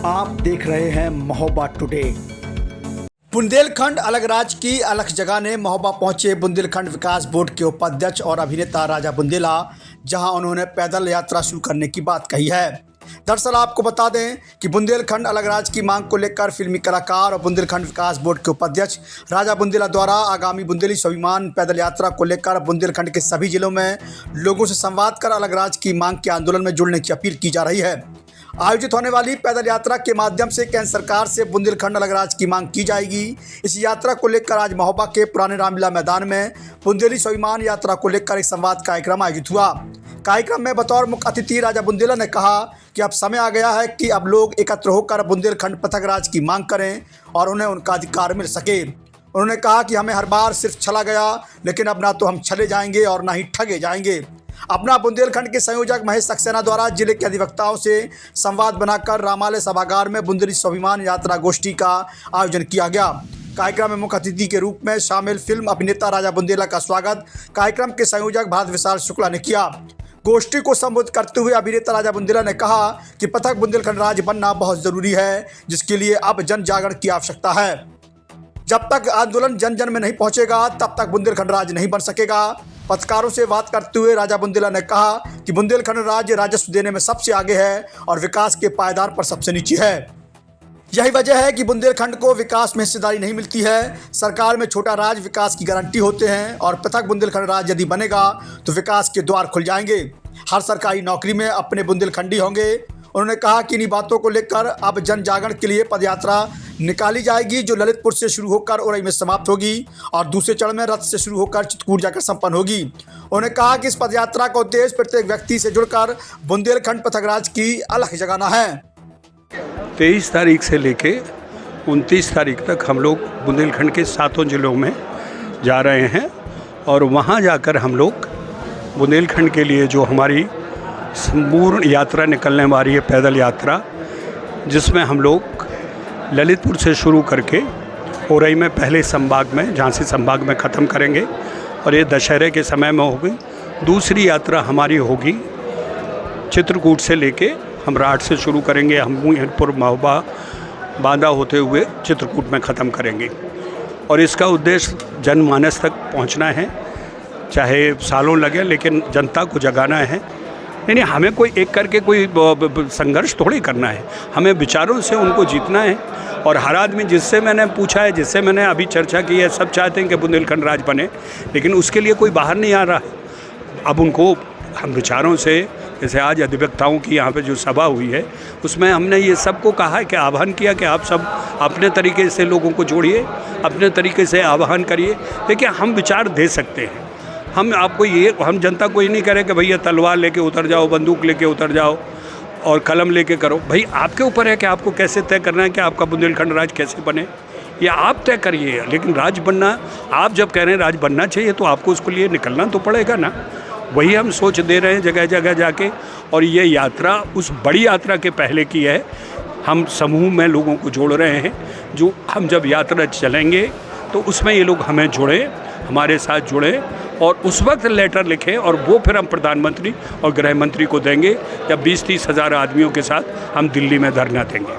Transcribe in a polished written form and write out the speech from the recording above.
आप देख रहे हैं महोबा टुडे। बुंदेलखंड अलग राज्य की अलग जगह ने महोबा पहुंचे बुंदेलखंड विकास बोर्ड के उपाध्यक्ष और अभिनेता राजा बुंदेला, जहां उन्होंने पैदल यात्रा शुरू करने की बात कही है। दरअसल आपको बता दें कि बुंदेलखंड अलग राज्य की मांग को लेकर फिल्मी कलाकार और बुंदेलखंड विकास बोर्ड के उपाध्यक्ष राजा बुंदेला द्वारा आगामी बुंदेली स्वाभिमान पैदल यात्रा को लेकर बुंदेलखंड के सभी जिलों में लोगों से संवाद कर अलग राज्य की मांग के आंदोलन में जुड़ने की अपील की जा रही है। आयोजित होने वाली पैदल यात्रा के माध्यम से केंद्र सरकार से बुंदेलखंड अलग राज्य की मांग की जाएगी। इस यात्रा को लेकर आज महोबा के पुराने रामलीला मैदान में बुंदेली स्वाभिमान यात्रा को लेकर एक संवाद कार्यक्रम आयोजित हुआ। कार्यक्रम में बतौर मुख्य अतिथि राजा बुंदेला ने कहा कि अब समय आ गया है कि अब लोग एकत्र होकर बुंदेलखंड पृथक राज्य की मांग करें और उन्हें उनका अधिकार मिल सके। उन्होंने कहा कि हमें हर बार सिर्फ छला गया, लेकिन अब ना तो हम छले जाएंगे और ना ही ठगे जाएंगे। अपना बुंदेलखंड के संयोजक महेश सक्सेना द्वारा जिले के अधिवक्ताओं से संवाद बनाकर रामालय सभागार में बुंदेली स्वाभिमान यात्रा गोष्ठी का आयोजन किया गया। कार्यक्रम में मुख्य अतिथि के रूप में शामिल फिल्म अभिनेता राजा बुंदेला का स्वागत कार्यक्रम के संयोजक भारत विशाल शुक्ला ने किया। गोष्ठी को संबोधित करते हुए अभिनेता राजा बुंदेला ने कहा कि पृथक बुंदेलखंड राज्य बनना बहुत जरूरी है, जिसके लिए अब जन जागरण की आवश्यकता है। जब तक आंदोलन जन जन में नहीं पहुंचेगा तब तक बुंदेलखंड राज्य नहीं बन सकेगा। पत्रकारों से बात करते हुए राजा बुंदेला ने कहा कि बुंदेलखंड राज्य राजस्व देने में सबसे आगे है और विकास के पायदान पर सबसे नीचे है। यही वजह है कि बुंदेलखंड को विकास में हिस्सेदारी नहीं मिलती है। सरकार में छोटा राज्य विकास की गारंटी होते हैं और पृथक बुंदेलखंड राज्य यदि बनेगा तो विकास के द्वार खुल जाएंगे। हर सरकारी नौकरी में अपने बुंदेलखंडी होंगे। उन्होंने कहा कि इन्हीं बातों को लेकर अब जन जागरण के लिए पदयात्रा निकाली जाएगी, जो ललितपुर से शुरू होकर उरई में समाप्त होगी और दूसरे चरण में रथ से शुरू होकर चित्रकूट जाकर संपन्न होगी। उन्होंने कहा कि इस पदयात्रा का उद्देश्य प्रत्येक व्यक्ति से जुड़कर बुंदेलखंड पृथक राज्य की अलख जगाना है। 23 तारीख से लेके 29 तारीख तक हम लोग बुंदेलखंड के 7 जिलों में जा रहे हैं और वहाँ जाकर हम लोग बुंदेलखंड के लिए जो हमारी संपूर्ण यात्रा निकलने वाली है, पैदल यात्रा, जिसमें हम लोग ललितपुर से शुरू करके उरई में पहले संभाग में, झांसी संभाग में ख़त्म करेंगे और ये दशहरे के समय में होगी। दूसरी यात्रा हमारी होगी चित्रकूट से लेके हम राठ से शुरू करेंगे, हम हमीरपुर महोबा बांदा होते हुए चित्रकूट में ख़त्म करेंगे। और इसका उद्देश्य जनमानस तक पहुंचना है, चाहे सालों लगे, लेकिन जनता को जगाना है। नहीं, हमें कोई एक करके कोई संघर्ष थोड़ी करना है, हमें विचारों से उनको जीतना है। और हर आदमी जिससे मैंने पूछा है, जिससे मैंने अभी चर्चा की है, सब चाहते हैं कि बुंदेलखंड राज्य बने, लेकिन उसके लिए कोई बाहर नहीं आ रहा। अब उनको हम विचारों से, जैसे आज अधिवक्ताओं की यहाँ पे जो सभा हुई है, उसमें हमने ये सबको कहा है कि आह्वान किया कि आप सब अपने तरीके से लोगों को जोड़िए, अपने तरीके से आह्वान करिए। देखिए, हम विचार दे सकते हैं, हम आपको हम जनता को ये नहीं करें कि भैया तलवार लेके उतर जाओ, बंदूक लेके उतर जाओ और कलम लेके करो। भाई आपके ऊपर है कि आपको कैसे तय करना है कि आपका बुंदेलखंड राज्य कैसे बने, ये आप तय करिए। लेकिन राज्य बनना, आप जब कह रहे हैं राज्य बनना चाहिए, तो आपको उसके लिए निकलना तो पड़ेगा ना। वही हम सोच दे रहे हैं जगह जगह जाके। और ये यात्रा उस बड़ी यात्रा के पहले की है। हम समूह में लोगों को जोड़ रहे हैं, जो हम जब यात्रा चलेंगे तो उसमें ये लोग हमें जुड़े, हमारे साथ जुड़े और उस वक्त लेटर लिखें और वो फिर हम प्रधानमंत्री और गृह मंत्री को देंगे, जब 20-30 हज़ार आदमियों के साथ हम दिल्ली में धरना देंगे।